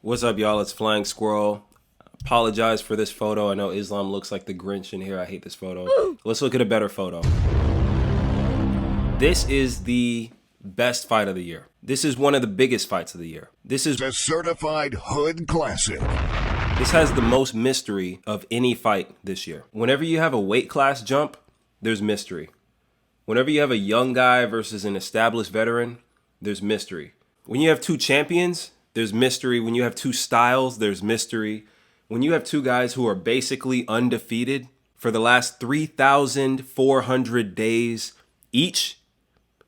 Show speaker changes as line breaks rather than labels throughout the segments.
What's up, y'all? It's Flying Squirrel. Apologize for this photo. I know Islam looks like the Grinch in here. I hate this photo. Let's look at a better photo. This is the best fight of the year. This is one of the biggest fights of the year. This is
a certified hood classic.
This has the most mystery of any fight this year. Whenever you have a weight class jump, there's mystery. Whenever you have a young guy versus an established veteran, there's mystery. When you have two champions, there's mystery. When you have two styles, there's mystery. When you have two guys who are basically undefeated for the last 3,400 days each,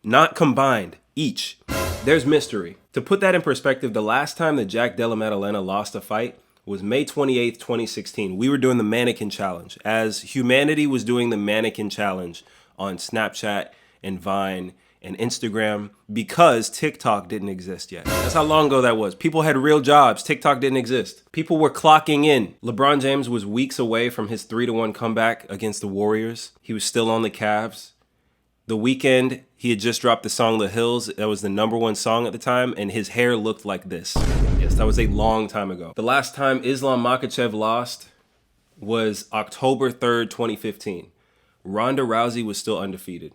not combined, each, there's mystery. To put that in perspective, the last time that Jack Della Maddalena lost a fight was May 28th, 2016. We were doing the mannequin challenge as humanity was doing the mannequin challenge on Snapchat and Vine and Instagram because TikTok didn't exist yet. That's how long ago that was. People had real jobs. TikTok didn't exist. People were clocking in. LeBron James was weeks away from his 3-1 comeback against the Warriors. He was still on the Cavs. The Weeknd, he had just dropped the song The Hills. That was the #1 song at the time, and his hair looked like this. Yes, that was a long time ago. The last time Islam Makhachev lost was October 3rd, 2015. Ronda Rousey was still undefeated.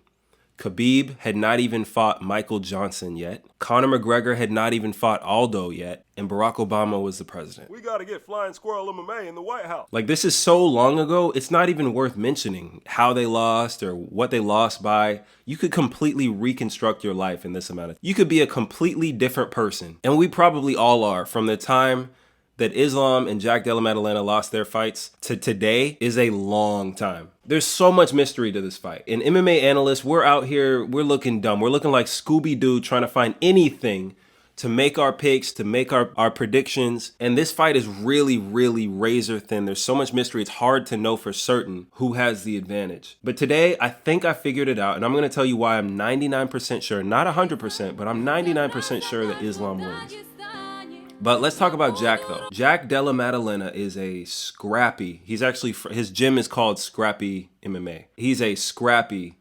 Khabib had not even fought Michael Johnson yet. Conor McGregor had not even fought Aldo yet. And Barack Obama was the president.
We gotta get Flying Squirrel MMA in the White House.
Like, this is so long ago, it's not even worth mentioning how they lost or what they lost by. You could completely reconstruct your life in this amount of time. You could be a completely different person. And we probably all are. From the time that Islam and Jack Della Maddalena lost their fights to today is a long time. There's so much mystery to this fight. And MMA analysts, we're out here, we're looking dumb. We're looking like Scooby-Doo trying to find anything to make our picks, to make our predictions. And this fight is really, really razor thin. There's so much mystery. It's hard to know for certain who has the advantage. But today, I think I figured it out. And I'm going to tell you why I'm 99% sure, not 100%, but I'm 99% sure that Islam wins. But let's talk about Jack, though. Jack Della Maddalena is a scrappy. He's actually, his gym is called Scrappy MMA. He's a scrappy,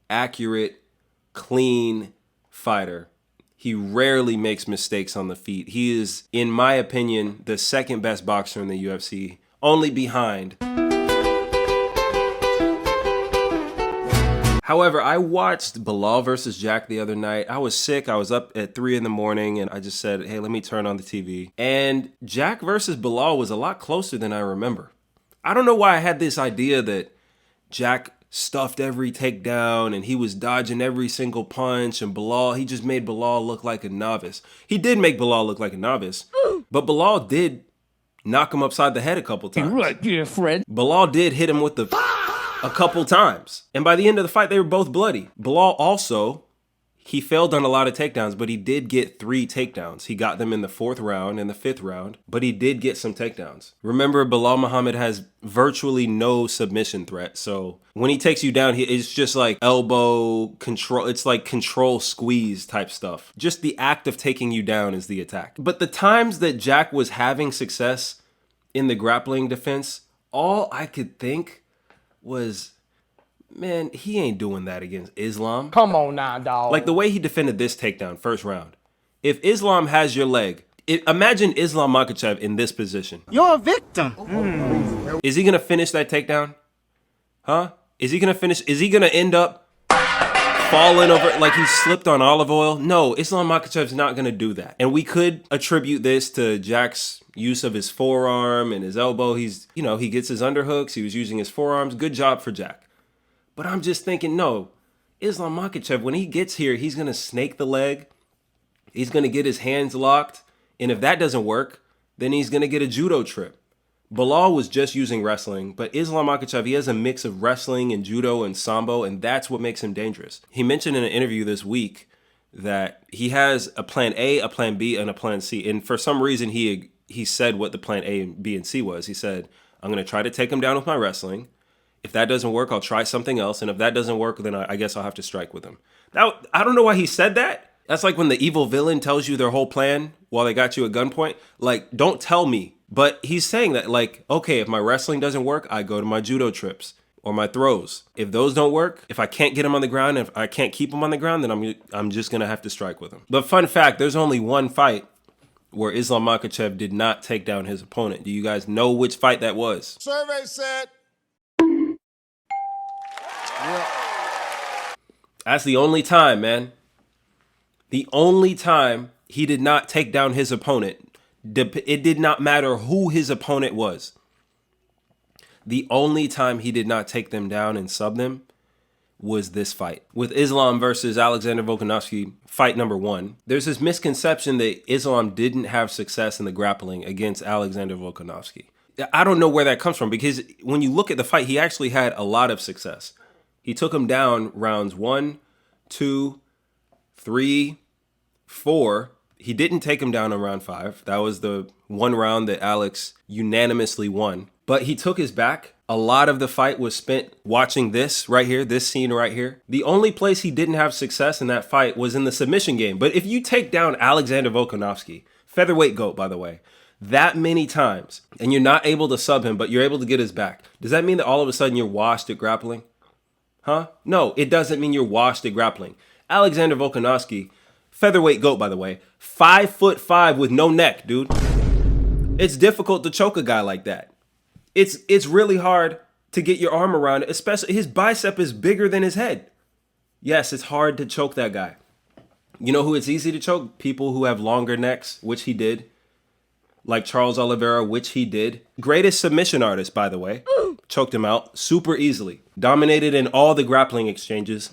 accurate, clean fighter. He rarely makes mistakes on the feet. He is, in my opinion, the second best boxer in the UFC, only behind. However, I watched Belal versus Jack the other night. I was sick. I was up at 3 in the morning and I just said, hey, let me turn on the TV. And Jack versus Belal was a lot closer than I remember. I don't know why I had this idea that Jack stuffed every takedown and he was dodging every single punch, and Belal, he just made Belal look like a novice. He did make Belal look like a novice, but Belal did knock him upside the head a couple times.
Right, dear friend.
Belal did hit him with a couple times. And by the end of the fight, they were both bloody. Belal also, he failed on a lot of takedowns, but he did get 3 takedowns. He got them in the 4th round and the 5th round, but he did get some takedowns. Remember, Belal Muhammad has virtually no submission threat. So when he takes you down, it's just like elbow control. It's like control squeeze type stuff. Just the act of taking you down is the attack. But the times that Jack was having success in the grappling defense, all I could think was, man, he ain't doing that against Islam.
Come on now, dog.
Like the way he defended this takedown, 1st round. If Islam has your leg, imagine Islam Makhachev in this position.
You're a victim.
Is he going to finish that takedown? Huh? Is he going to finish? Is he going to end up falling over like he slipped on olive oil? No, Islam Makhachev's not going to do that. And we could attribute this to Jack's use of his forearm and his elbow. He's, he gets his underhooks. He was using his forearms. Good job for Jack. But I'm just thinking, no, Islam Makhachev, when he gets here, he's going to snake the leg. He's going to get his hands locked. And if that doesn't work, then he's going to get a judo trip. Belal was just using wrestling, but Islam Makhachev, he has a mix of wrestling and judo and sambo, and that's what makes him dangerous. He mentioned in an interview this week that he has a plan A, a plan B, and a plan C. And for some reason, he said what the plan A, B, and C was. He said, I'm going to try to take him down with my wrestling. If that doesn't work, I'll try something else. And if that doesn't work, then I guess I'll have to strike with him. Now, I don't know why he said that. That's like when the evil villain tells you their whole plan while they got you at gunpoint. Like, don't tell me. But he's saying that, like, okay, if my wrestling doesn't work, I go to my judo trips or my throws. If those don't work, if I can't get him on the ground, if I can't keep him on the ground, then I'm just going to have to strike with him. But fun fact, there's only one fight where Islam Makhachev did not take down his opponent. Do you guys know which fight that was?
Survey said.
That's the only time, man. The only time he did not take down his opponent. It did not matter who his opponent was. The only time he did not take them down and sub them was this fight. With Islam versus Alexander Volkanovski, fight number 1. There's this misconception that Islam didn't have success in the grappling against Alexander Volkanovski. I don't know where that comes from, because when you look at the fight, he actually had a lot of success. He took him down rounds 1, 2, 3, 4. He didn't take him down in round 5. That was the one round that Alex unanimously won. But he took his back. A lot of the fight was spent watching this right here, this scene right here. The only place he didn't have success in that fight was in the submission game. But if you take down Alexander Volkanovski, featherweight GOAT, by the way, that many times, and you're not able to sub him, but you're able to get his back, does that mean that all of a sudden you're washed at grappling? Huh? No, it doesn't mean you're washed at grappling. Alexander Volkanovski, featherweight GOAT, by the way, 5'5" with no neck, dude. It's difficult to choke a guy like that. It's really hard to get your arm around it, especially his bicep is bigger than his head. Yes, it's hard to choke that guy. You know who it's easy to choke? People who have longer necks, which he did. Like Charles Oliveira, which he did. Greatest submission artist, by the way. Choked him out super easily. Dominated in all the grappling exchanges.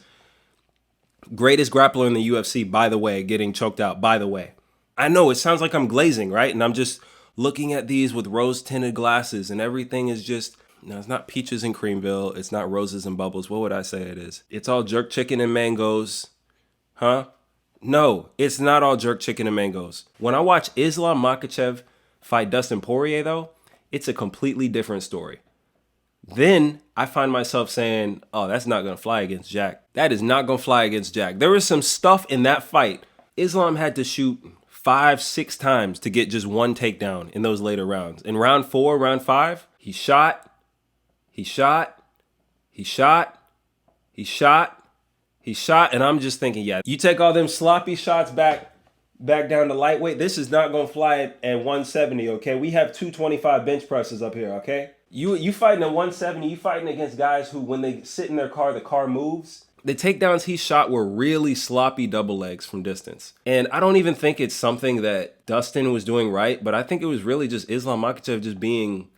Greatest grappler in the UFC, by the way, getting choked out, by the way. I know it sounds like I'm glazing, right? And I'm just looking at these with rose-tinted glasses and everything is just, no, it's not peaches and creamville. It's not roses and bubbles. What would I say it is? It's all jerk chicken and mangoes. Huh? No, it's not all jerk chicken and mangoes. When I watch Islam Makhachev fight Dustin Poirier, though, it's a completely different story. Then I find myself saying, oh, that's not going to fly against Jack. That is not going to fly against Jack. There was some stuff in that fight. Islam had to shoot 5-6 times to get just one takedown in those later rounds. In round 4, round 5, he shot, and I'm just thinking, yeah, you take all them sloppy shots back down to lightweight, this is not going to fly at 170, okay? We have 225 bench presses up here, okay? You fighting at 170, you fighting against guys who, when they sit in their car, the car moves. The takedowns he shot were really sloppy double legs from distance. And I don't even think it's something that Dustin was doing right, but I think it was really just Islam Makhachev just being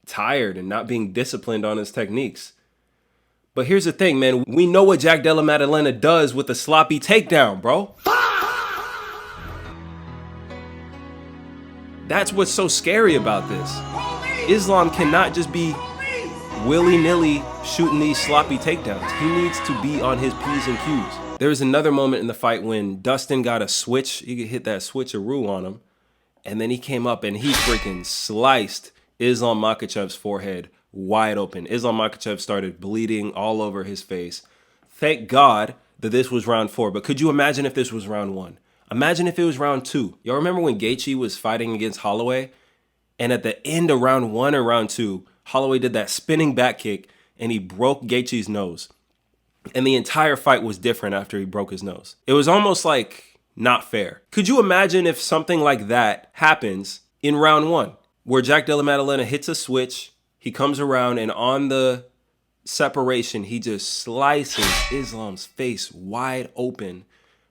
tired and not being disciplined on his techniques. But here's the thing, man. We know what Jack Della Maddalena does with a sloppy takedown, bro. That's what's so scary about this. Islam cannot just be willy-nilly shooting these sloppy takedowns. He needs to be on his P's and Q's. There was another moment in the fight when Dustin got a switch. He could hit that switcheroo on him. And then he came up and he freaking sliced Islam Makhachev's forehead wide open. Islam Makhachev started bleeding all over his face. Thank God that this was round 4. But could you imagine if this was round 1? Imagine if it was round 2. Y'all remember when Gaethje was fighting against Holloway? And at the end of round 1 or round 2, Holloway did that spinning back kick and he broke Gaethje's nose. And the entire fight was different after he broke his nose. It was almost like not fair. Could you imagine if something like that happens in round 1, where Jack Della Maddalena hits a switch, he comes around and on the separation, he just slices Islam's face wide open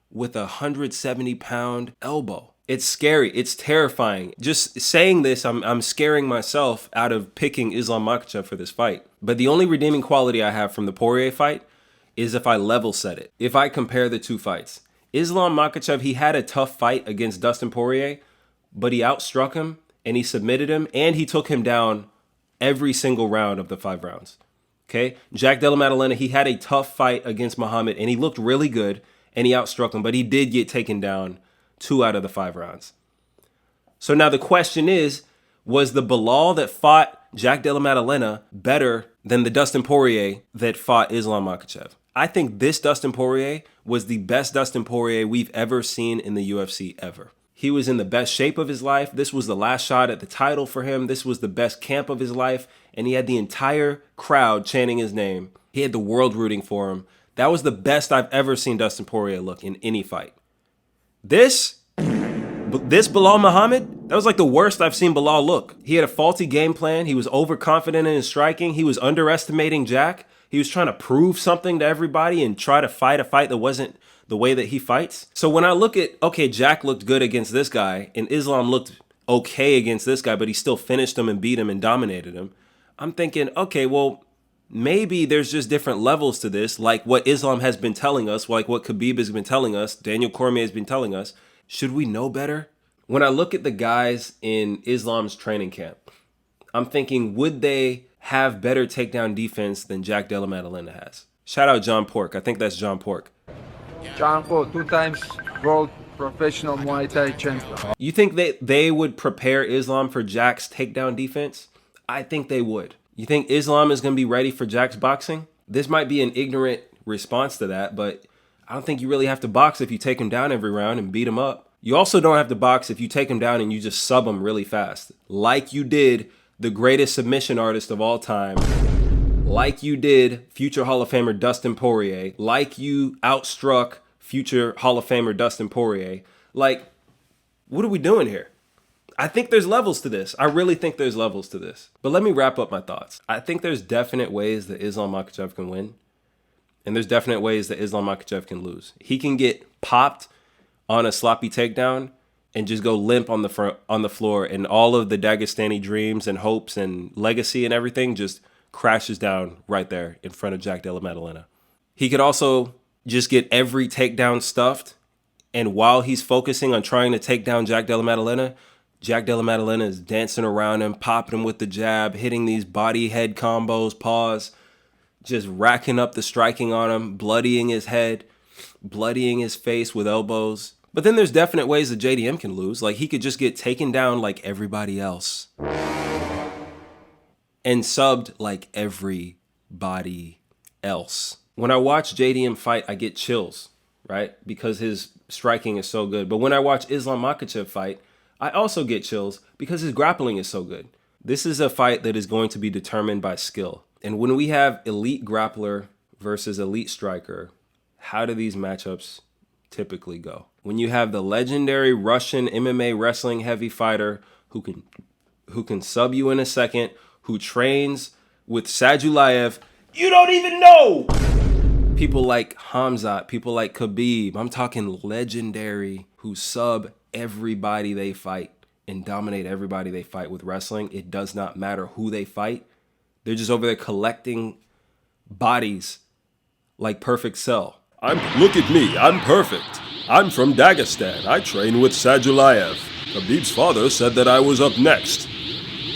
with a 170-pound elbow. It's scary. It's terrifying. Just saying this, I'm scaring myself out of picking Islam Makhachev for this fight. But the only redeeming quality I have from the Poirier fight is if I level set it. If I compare the two fights. Islam Makhachev, he had a tough fight against Dustin Poirier, but he outstruck him and he submitted him and he took him down every single round of the 5 rounds. Okay? Jack Della Maddalena, he had a tough fight against Muhammad and he looked really good and he outstruck him, but he did get taken down 2 out of the 5 rounds. So now the question is, was the Bilal that fought Jack Della Maddalena better than the Dustin Poirier that fought Islam Makhachev? I think this Dustin Poirier was the best Dustin Poirier we've ever seen in the UFC ever. He was in the best shape of his life. This was the last shot at the title for him. This was the best camp of his life. And he had the entire crowd chanting his name. He had the world rooting for him. That was the best I've ever seen Dustin Poirier look in any fight. This This Bilal Muhammad, that was like the worst I've seen Bilal look. He had a faulty game plan. He was overconfident in his striking. He was underestimating Jack. He was trying to prove something to everybody and try to fight a fight that wasn't the way that he fights. So when I look at, okay, Jack looked good against this guy and Islam looked okay against this guy, but he still finished him and beat him and dominated him. I'm thinking, okay, well, maybe there's just different levels to this, like what Islam has been telling us, like what Khabib has been telling us, Daniel Cormier has been telling us. Should we know better? When I look at the guys in Islam's training camp, I'm thinking, would they have better takedown defense than Jack Della Maddalena has? Shout out John Pork. I think that's John Pork.
John Pork, 2 times world professional Muay Thai champion.
You think they would prepare Islam for Jack's takedown defense? I think they would. You think Islam is going to be ready for Jack's boxing? This might be an ignorant response to that, but I don't think you really have to box if you take him down every round and beat him up. You also don't have to box if you take him down and you just sub him really fast. Like you did the greatest submission artist of all time. Like you did future Hall of Famer Dustin Poirier. Like you outstruck future Hall of Famer Dustin Poirier. Like, what are we doing here? I think there's levels to this. I really think there's levels to this. But let me wrap up my thoughts. I think there's definite ways that Islam Makhachev can win. And there's definite ways that Islam Makhachev can lose. He can get popped on a sloppy takedown and just go limp on the floor, and all of the Dagestani dreams and hopes and legacy and everything just crashes down right there in front of Jack Della Maddalena. He could also just get every takedown stuffed, and while he's focusing on trying to take down Jack Della Maddalena is dancing around him, popping him with the jab, hitting these body head combos, paws, just racking up the striking on him, bloodying his head, bloodying his face with elbows. But then there's definite ways that JDM can lose. Like, he could just get taken down like everybody else and subbed like everybody else. When I watch JDM fight, I get chills, right? Because his striking is so good. But when I watch Islam Makhachev fight, I also get chills because his grappling is so good. This is a fight that is going to be determined by skill. And when we have elite grappler versus elite striker, how do these matchups typically go? When you have the legendary Russian MMA wrestling heavy fighter who can sub you in a second, who trains with Sadulayev, you don't even know! People like Hamzat, people like Khabib, I'm talking legendary, who sub everybody they fight and dominate everybody they fight with wrestling. It does not matter who they fight. They're just over there collecting bodies like Perfect Cell.
Look at me, I'm perfect. I'm from Dagestan. I train with Sadulayev. Khabib's father said that I was up next.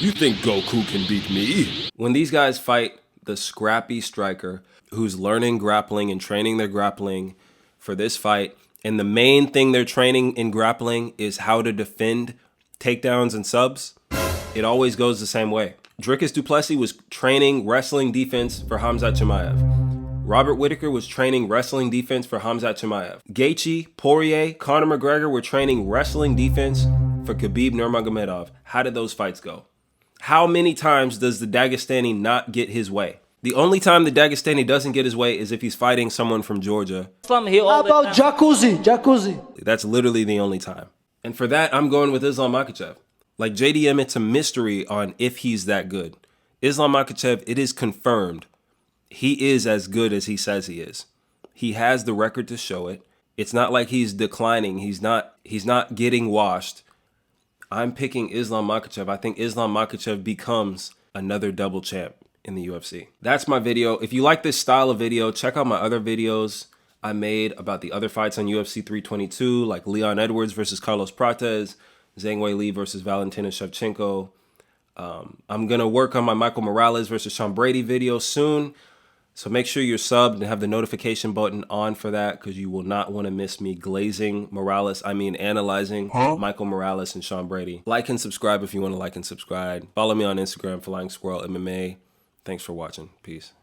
You think Goku can beat me?
When these guys fight the scrappy striker who's learning grappling and training their grappling for this fight, and the main thing they're training in grappling is how to defend takedowns and subs, it always goes the same way. Dricus du Plessis was training wrestling defense for Khamzat Chimaev. Robert Whittaker was training wrestling defense for Khamzat Chimaev. Gaethje, Poirier, Conor McGregor were training wrestling defense for Khabib Nurmagomedov. How did those fights go? How many times does the Dagestani not get his way? The only time the Dagestani doesn't get his way is if he's fighting someone from Georgia.
How about jacuzzi?
That's literally the only time. And for that, I'm going with Islam Makhachev. Like JDM, it's a mystery on if he's that good. Islam Makhachev, it is confirmed. He is as good as he says he is. He has the record to show it. It's not like he's declining. He's not getting washed. I'm picking Islam Makhachev. I think Islam Makhachev becomes another double champ in the UFC. That's my video. If you like this style of video, check out my other videos I made about the other fights on UFC 322, like Leon Edwards versus Carlos Prates, Zhang Weili versus Valentina Shevchenko. I'm going to work on my Michael Morales versus Sean Brady video soon. So make sure you're subbed and have the notification button on for that, because you will not want to miss me analyzing Michael Morales and Sean Brady. Like and subscribe if you want to like and subscribe. Follow me on Instagram, Flying Squirrel MMA. Thanks for watching. Peace.